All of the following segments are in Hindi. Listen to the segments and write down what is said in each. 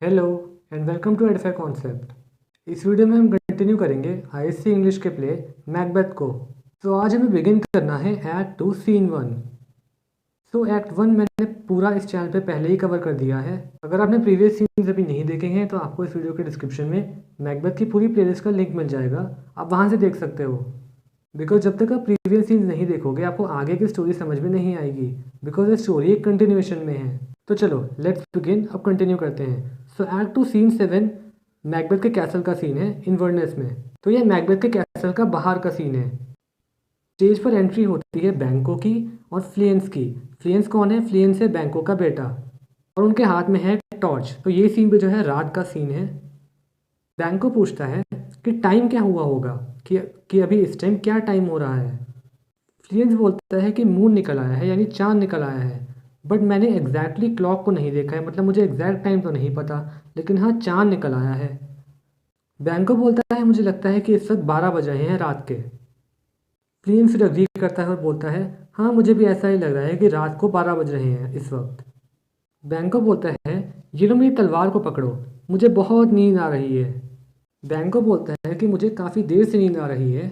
Hello and welcome to edify concept. इस वीडियो में हम कंटिन्यू करेंगे आईएससी इंग्लिश के प्ले मैकबेथ को। तो आज हमें बिगिन करना है एक्ट 2 सीन 1। सो एक्ट 1 मैंने पूरा इस चैनल पे पहले ही कवर कर दिया है। अगर आपने प्रीवियस सीन्स अभी नहीं देखे हैं तो आपको इस वीडियो के डिस्क्रिप्शन में मैकबेथ की पूरी प्लेलिस्ट का लिंक मिल जाएगा, आप वहाँ से देख सकते हो। बिकॉज जब तक आप प्रीवियस सीन्स नहीं देखोगे आपको आगे की स्टोरी समझ में नहीं आएगी, बिकॉज ये स्टोरी एक कंटिन्यूएशन में है। तो चलो लेट्स बिगिन, अब कंटिन्यू करते हैं। सो एक्ट 2 सीन 7 मैकबेथ के कैसल का सीन है इन्वर्नेस में। तो ये मैकबेथ के कैसल का बाहर का सीन है। स्टेज पर एंट्री होती है बैंको की और फ्लियंस की। फ्लियंस कौन है? फ्लियंस है बैंको का बेटा और उनके हाथ में है टॉर्च। तो ये सीन भी जो है रात का सीन है। बैंको पूछता है कि टाइम क्या हुआ होगा, कि अभी इस टाइम क्या टाइम हो रहा है। फ्लियंस बोलता है कि मून निकल आया है, यानी चांद निकल आया है, बट मैंने एग्जैक्टली क्लॉक को नहीं देखा है, मतलब मुझे एग्जैक्ट टाइम तो नहीं पता, लेकिन हाँ चांद निकल आया है। बैंको बोलता है मुझे लगता है कि इस वक्त 12 बज रहे हैं रात के। फ्लियंस फिर अग्री करता है और बोलता है हाँ मुझे भी ऐसा ही लग रहा है कि रात को 12 बज रहे हैं इस वक्त। बैंको बोलता है ये लो मेरी तलवार को पकड़ो, मुझे बहुत नींद आ रही है। बैंको बोलता है कि मुझे काफ़ी देर से नींद आ रही है,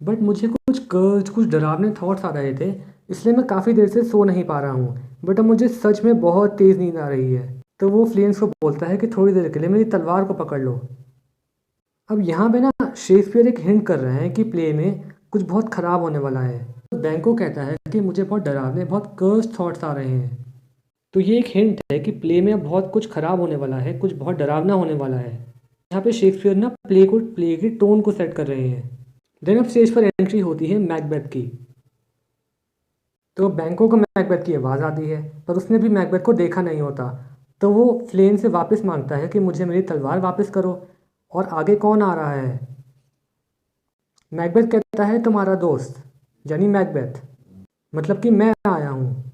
बट मुझे कुछ डरावने थॉट्स आ रहे थे, इसलिए मैं काफ़ी देर से सो नहीं पा रहा हूँ, बट अब मुझे सच में बहुत तेज़ नींद आ रही है। तो वो फ्लियंस को बोलता है कि थोड़ी देर के लिए मेरी तलवार को पकड़ लो। अब यहाँ पे ना शेक्सपियर एक हिंट कर रहे हैं कि प्ले में कुछ बहुत ख़राब होने वाला है। तो बैंको कहता है कि मुझे बहुत डरावने बहुत कर्स थॉट्स आ रहे हैं। तो ये एक हिंट है कि प्ले में अब बहुत कुछ ख़राब होने वाला है, कुछ बहुत डरावना होने वाला है। यहाँ पे शेक्सपियर ना प्ले की टोन को सेट कर रहे हैं। देन अब स्टेज पर एंट्री होती है मैकबेथ की। तो बैंको को मैकबेथ की आवाज़ आती है, पर उसने भी मैकबेथ को देखा नहीं होता। तो वो फ्लेन से वापस मांगता है कि मुझे मेरी तलवार वापस करो। और आगे कौन आ रहा है? मैकबेथ कहता है तुम्हारा दोस्त, यानी मैकबेथ, मतलब कि मैं आया हूँ।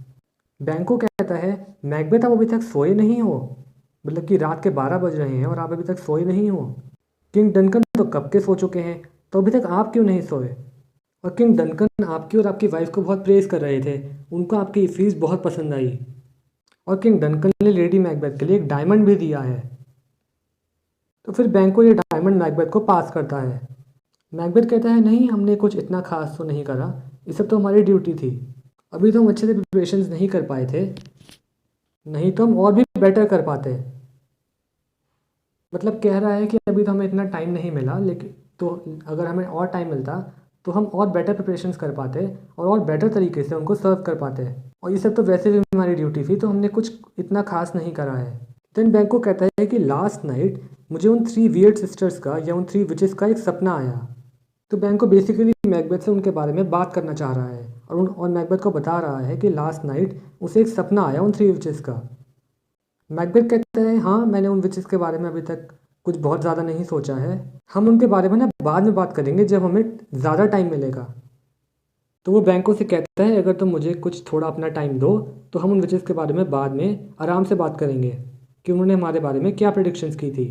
बैंको कहता है मैकबेथ आप अभी तक सोए नहीं हो, मतलब कि रात के 12 बज रहे हैं और आप अभी तक सोए नहीं हो। किंग डनकन तो कब के सो चुके हैं, तो अभी तक आप क्यों नहीं सोए? और किंग डनकन आपकी और आपकी वाइफ को बहुत प्रेज़ कर रहे थे, उनको आपकी फीस बहुत पसंद आई। और किंग डनकन ने लेडी मैकबेथ के लिए एक डायमंड भी दिया है। तो फिर बैंको ये डायमंड मैकबेथ को पास करता है। मैकबेथ कहता है नहीं हमने कुछ इतना खास तो नहीं करा, ये सब तो हमारी ड्यूटी थी, अभी तो हम अच्छे से प्रिपरेशंस नहीं कर पाए थे, नहीं तो हम और भी बेटर कर पाते। मतलब कह रहा है कि अभी तो हमें इतना टाइम नहीं मिला, लेकिन तो अगर हमें और टाइम मिलता तो हम और बेटर प्रिपरेशंस कर पाते और बेटर तरीके से उनको सर्व कर पाते। और ये सब तो वैसे भी हमारी ड्यूटी थी, तो हमने कुछ इतना खास नहीं करा है। देन बैंको कहता है कि लास्ट नाइट मुझे उन 3 वियर्ड सिस्टर्स का या उन 3 विचेस का एक सपना आया। तो बैंको बेसिकली मैकबेथ से उनके बारे में बात करना चाह रहा है और मैकबेथ को बता रहा है कि लास्ट नाइट उसे एक सपना आया उन 3 विचेस का। मैकबेथ कहता है हाँ मैंने उन विचेस के बारे में अभी तक कुछ बहुत ज़्यादा नहीं सोचा है, हम उनके बारे में ना बाद में बात करेंगे जब हमें ज़्यादा टाइम मिलेगा। तो वो बैंको से कहता है अगर तुम मुझे कुछ थोड़ा अपना टाइम दो तो हम उन विचेस के बारे में बाद में आराम से बात करेंगे कि उन्होंने हमारे बारे में क्या प्रेडिक्शंस की थी।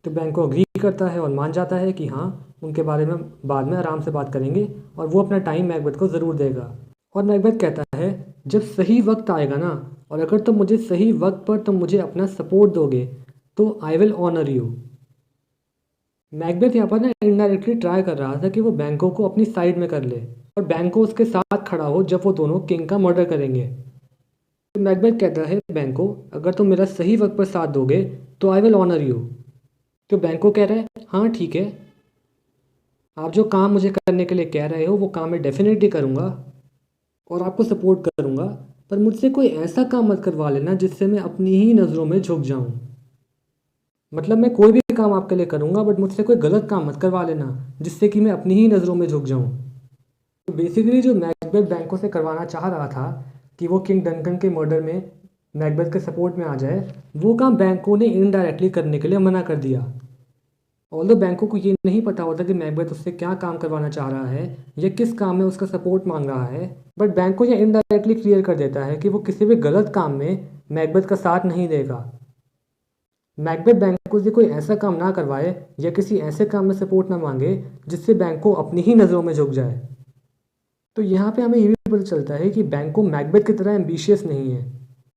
तो बैंको अग्री करता है और मान जाता है कि हाँ उनके बारे में बाद में आराम से बात करेंगे और वो अपना टाइम मैकबेथ को ज़रूर देगा। और मैकबेथ कहता है जब सही वक्त आएगा ना, और अगर तुम मुझे सही वक्त पर तुम मुझे अपना सपोर्ट दोगे तो I will honour you. Macbeth यहाँ पर ना इनडायरेक्टली ट्राई कर रहा था कि वो बैंको को अपनी साइड में कर ले और बैंको उसके साथ खड़ा हो जब वो दोनों किंग का मर्डर करेंगे। तो मैकबेथ कहता है बैंको अगर तुम मेरा सही वक्त पर साथ दोगे तो आई विल ऑनर यू। तो बैंको कह रहा है हाँ ठीक है, आप जो काम मुझे करने के लिए कह रहे हो वो काम मैं डेफिनेटली करूँगा और आपको सपोर्ट करूँगा, पर मुझसे कोई ऐसा काम मत करवा लेना जिससे मैं अपनी ही नज़रों में झुक जाऊँ। मतलब मैं कोई भी काम आपके लिए करूँगा बट मुझसे कोई गलत काम मत करवा लेना जिससे कि मैं अपनी ही नज़रों में झुक जाऊँ। तो बेसिकली जो मैकबेथ बैंको से करवाना चाह रहा था कि वो किंग डंकन के मर्डर में मैकबेथ के सपोर्ट में आ जाए, वो काम बैंको ने इनडायरेक्टली करने के लिए मना कर दिया। ऑल्दो बैंको को ये नहीं पता होता कि मैकबेथ उससे क्या काम करवाना चाह रहा है या किस काम में उसका सपोर्ट मांग रहा है, बट बैंको ये इनडायरेक्टली क्लियर कर देता है कि वो किसी भी गलत काम में मैकबेथ का साथ नहीं देगा। मैकबेथ बैंको से कोई ऐसा काम ना करवाए या किसी ऐसे काम में सपोर्ट ना मांगे जिससे बैंको अपनी ही नज़रों में झुक जाए। तो यहाँ पे हमें ये भी पता चलता है कि बैंको मैकबेथ की तरह एम्बिशियस नहीं है।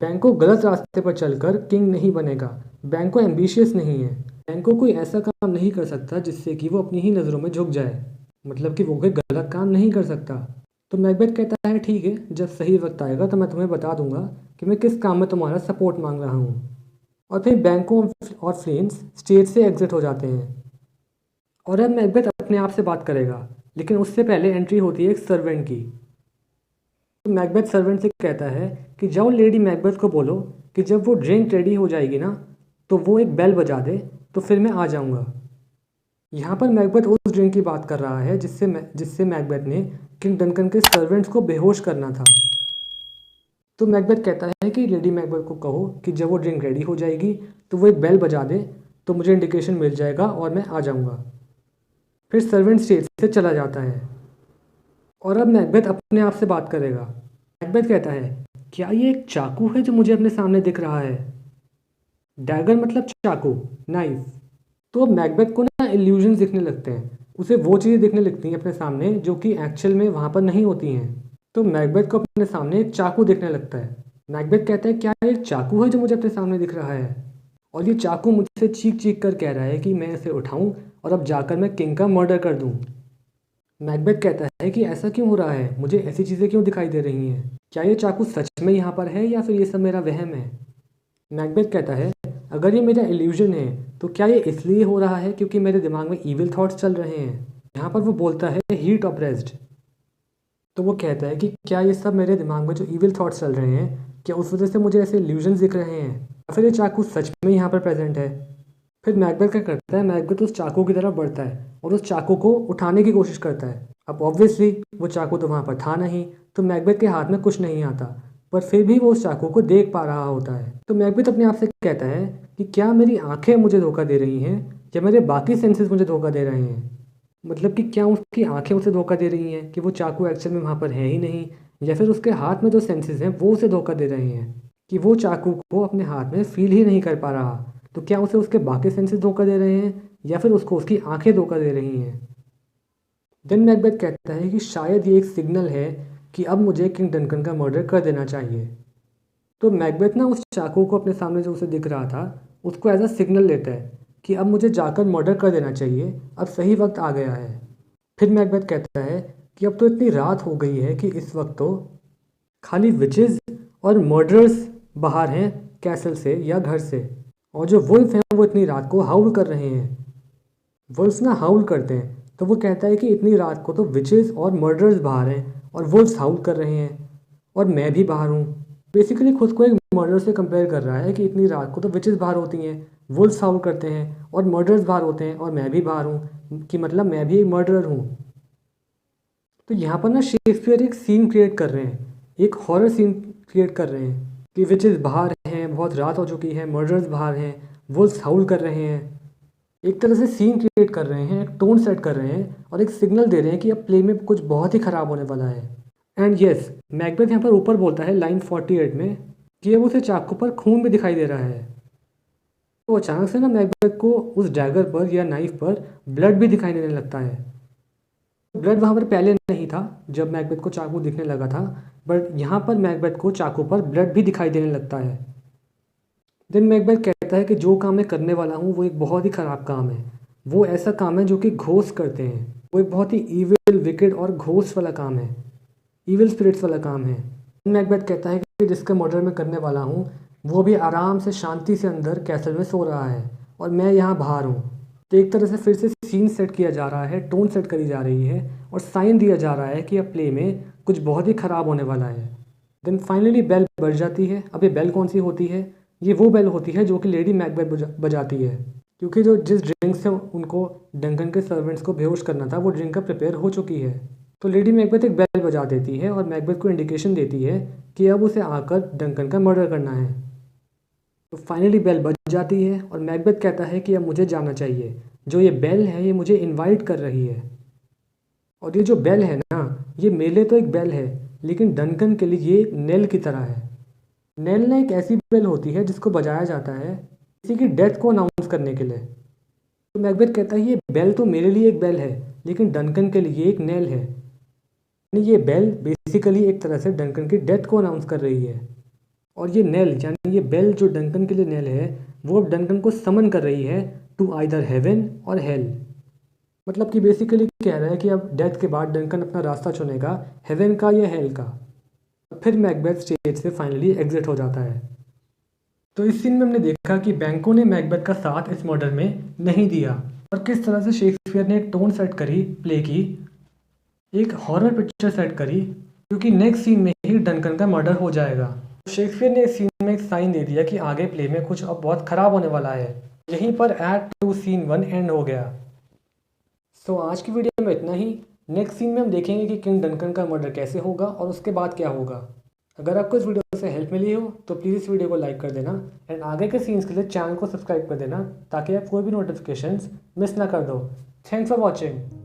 बैंको गलत रास्ते पर चलकर किंग नहीं बनेगा, बैंको एम्बिशियस नहीं है। बैंको कोई ऐसा काम नहीं कर सकता जिससे कि वो अपनी ही नज़रों में झुक जाए, मतलब कि वो कोई गलत काम नहीं कर सकता। तो मैकबेथ कहता है ठीक है, जब सही वक्त आएगा तो मैं तुम्हें बता दूंगा कि मैं किस काम में तुम्हारा सपोर्ट मांग रहा हूँ। और फिर बैंको और फ्लेम्स स्टेज से एग्जिट हो जाते हैं और अब मैकबेथ अपने आप से बात करेगा, लेकिन उससे पहले एंट्री होती है एक सर्वेंट की। तो मैकबेथ सर्वेंट से कहता है कि जाओ लेडी मैकबेथ को बोलो कि जब वो ड्रिंक रेडी हो जाएगी ना तो वो एक बेल बजा दे, तो फिर मैं आ जाऊंगा। यहाँ पर मैकबेथ उस ड्रिंक की बात कर रहा है जिससे मैकबेथ ने किंग डंकन के सर्वेंट्स को बेहोश करना था। तो मैकबेथ कहता है कि लेडी मैकबेथ को कहो कि जब वो ड्रिंक रेडी हो जाएगी तो वो एक बेल बजा दे, तो मुझे इंडिकेशन मिल जाएगा और मैं आ जाऊँगा। फिर सर्वेंट स्टेज से चला जाता है और अब मैकबेथ अपने आप से बात करेगा। मैकबेथ कहता है क्या ये एक चाकू है जो मुझे अपने सामने दिख रहा है? डैगर मतलब चाकू, नाइफ। तो अब मैकबेथ को ना इल्यूजन दिखने लगते हैं, उसे वो चीज़ें दिखने लगती हैं अपने सामने जो कि एक्चुअल में वहाँ पर नहीं होती हैं। तो मैकबेथ को अपने सामने एक चाकू दिखने लगता है। मैकबेथ कहता है क्या ये एक चाकू है जो मुझे अपने सामने दिख रहा है? और ये चाकू मुझसे चीख चीख कर कह रहा है कि मैं इसे उठाऊं और अब जाकर मैं किंग का मर्डर कर दूं। मैकबेथ कहता है कि ऐसा क्यों हो रहा है, मुझे ऐसी चीज़ें क्यों दिखाई दे रही हैं? क्या ये चाकू सच में यहाँ पर है या फिर ये सब मेरा वहम है? मैकबेथ कहता है अगर ये मेरा इल्यूजन है तो क्या ये इसलिए हो रहा है क्योंकि मेरे दिमाग में इविल थॉट्स चल रहे हैं? यहाँ पर वो बोलता है हीट ऑप्रेस्ड। तो वो कहता है कि क्या ये सब मेरे दिमाग में जो इविल थॉट्स चल रहे हैं, क्या उस वजह से मुझे ऐसे इल्यूजन्स दिख रहे हैं, या फिर ये चाकू सच में यहाँ पर प्रेजेंट है? फिर मैकबेथ क्या करता है, मैकबेथ उस चाकू की तरफ बढ़ता है और उस चाकू को उठाने की कोशिश करता है। अब ऑब्वियसली वो चाकू तो वहाँ पर था नहीं, तो मैकबेथ के हाथ में कुछ नहीं आता, पर फिर भी वो उस चाकू को देख पा रहा होता है। तो मैकबेथ अपने आप से कहता है कि क्या मेरी आंखें मुझे धोखा दे रही हैं या मेरे बाकी सेंसेस मुझे धोखा दे रहे हैं? मतलब कि क्या उसकी आंखें उसे धोखा दे रही हैं कि वो चाकू एक्चुअल में वहाँ पर है ही नहीं, या फिर उसके हाथ में जो सेंसेस हैं वो उसे धोखा दे रहे हैं कि वो चाकू को अपने हाथ में फील ही नहीं कर पा रहा। तो क्या उसे उसके बाकी सेंसेस धोखा दे रहे हैं या फिर उसको उसकी आंखें धोखा दे रही हैं? देन मैकबेथ कहता है कि शायद ये एक सिग्नल है कि अब मुझे किंग डंकन का मर्डर कर देना चाहिए। तो मैकबेथ ना उस चाकू को अपने सामने जो उसे दिख रहा था उसको एज अ सिग्नल लेता है कि अब मुझे जाकर मर्डर कर देना चाहिए, अब सही वक्त आ गया है। फिर मैकबेथ कहता है कि अब तो इतनी रात हो गई है कि इस वक्त तो खाली विचेस और मर्डरर्स बाहर हैं कैसल से या घर से, और जो वुल्फ हैं वो इतनी रात को हाउल कर रहे हैं। वुल्फ्स ना हाउल करते हैं, तो वो कहता है कि इतनी रात को तो विचेस और मर्डरर्स बाहर हैं और वुल्फ्स हाउल कर रहे हैं और मैं भी बाहर हूँ। बेसिकली खुद को एक मर्डर से कंपेयर कर रहा है कि इतनी रात को तो विचेस बाहर होती हैं, वुल्फ्स हाउल करते हैं और मर्डरर्स बाहर होते हैं और मैं भी बाहर हूँ, कि मतलब मैं भी एक मर्डरर हूँ। तो यहाँ पर ना शेक्सपियर एक सीन क्रिएट कर रहे हैं, एक हॉरर सीन क्रिएट कर रहे हैं कि विचेस बाहर हैं, बहुत रात हो चुकी है, मर्डर्स बाहर हैं, वुल्फ्स हाउल कर रहे हैं। एक तरह से सीन क्रिएट कर रहे हैं, एक टोन सेट कर रहे हैं और एक सिग्नल दे रहे हैं कि अब प्ले में कुछ बहुत ही ख़राब होने वाला है। एंड यस, मैकबेथ यहाँ पर ऊपर बोलता है लाइन 48 में कि अब उसे चाकू पर खून भी दिखाई दे रहा है। तो अचानक से ना मैकबेथ को उस डैगर पर या नाइफ पर ब्लड भी दिखाई देने लगता है। ब्लड वहाँ पर पहले नहीं था जब मैकबेथ को चाकू दिखने लगा था, बट यहाँ पर मैकबेथ को चाकू पर ब्लड भी दिखाई देने लगता है। देन मैकबेथ कहता है कि जो काम मैं करने वाला हूँ वो एक बहुत ही ख़राब काम है। वो ऐसा काम है जो कि घोस्ट करते हैं, वो एक बहुत ही ईविल, विकेड और घोस्ट वाला काम है, ईविल स्पिरिट्स वाला काम है। मैकबेथ कहता है कि जिसका मर्डर मैं करने वाला हूँ वो भी आराम से शांति से अंदर कैसल में सो रहा है और मैं यहाँ बाहर हूँ। तो एक तरह से फिर से सीन सेट किया जा रहा है, टोन सेट करी जा रही है और साइन दिया जा रहा है कि अब प्ले में कुछ बहुत ही ख़राब होने वाला है। देन फाइनली बेल बज जाती है। अब ये बेल कौन सी होती है? ये वो बेल होती है जो कि लेडी मैकबेथ बजाती है, क्योंकि जो जिस ड्रिंक से उनको डंकन के सर्वेंट्स को बेहोश करना था वो ड्रिंक का प्रिपेयर हो चुकी है। तो लेडी मैकबेथ एक बेल बजा देती है और मैकबेथ को इंडिकेशन देती है कि अब उसे आकर डंकन का मर्डर करना है। तो फाइनली बेल बज जाती है और मैकबेथ कहता है कि अब मुझे जाना चाहिए, जो ये बेल है ये मुझे इनवाइट कर रही है। और ये जो बेल है ना, ये मेरे लिए तो एक बेल है, लेकिन डंकन के लिए ये एक नेल की तरह है। नेल ना एक ऐसी बेल होती है जिसको बजाया जाता है किसी की डेथ को अनाउंस करने के लिए। तो मैकबेथ कहता है ये बेल तो मेरे लिए एक बेल है, लेकिन डंकन के लिए एक नेल है। यानी ये बेल बेसिकली एक तरह से डंकन की डेथ को अनाउंस कर रही है, और ये नेल यानी ये बेल जो डंकन के लिए नेल है वो अब डंकन को समन कर रही है टू आइदर हेवन और हेल। मतलब कि बेसिकली कह रहा है कि अब डेथ के बाद डंकन अपना रास्ता चुनेगा, हेवन का या हेल का। फिर मैकबेथ स्टेज से फाइनली एग्जिट हो जाता है। तो इस सीन में हमने देखा कि बैंको ने मैकबेथ का साथ इस मर्डर में नहीं दिया और किस तरह से शेक्सपियर ने एक टोन सेट करी, प्ले की, एक हॉरर पिक्चर सेट करी, क्योंकि नेक्स्ट सीन में ही डंकन का मर्डर हो जाएगा। शेक्सपियर ने इस सीन में एक साइन दे दिया कि आगे प्ले में कुछ अब बहुत ख़राब होने वाला है। यहीं पर एक्ट 2 सीन 1 एंड हो गया। सो आज की वीडियो में इतना ही। नेक्स्ट सीन में हम देखेंगे कि किंग डंकन का मर्डर कैसे होगा और उसके बाद क्या होगा। अगर आपको इस वीडियो से हेल्प मिली हो तो प्लीज़ इस वीडियो को लाइक कर देना एंड आगे के सीन्स के लिए चैनल को सब्सक्राइब कर देना ताकि आप कोई भी नोटिफिकेशंस मिस ना कर दो। Thanks for watching.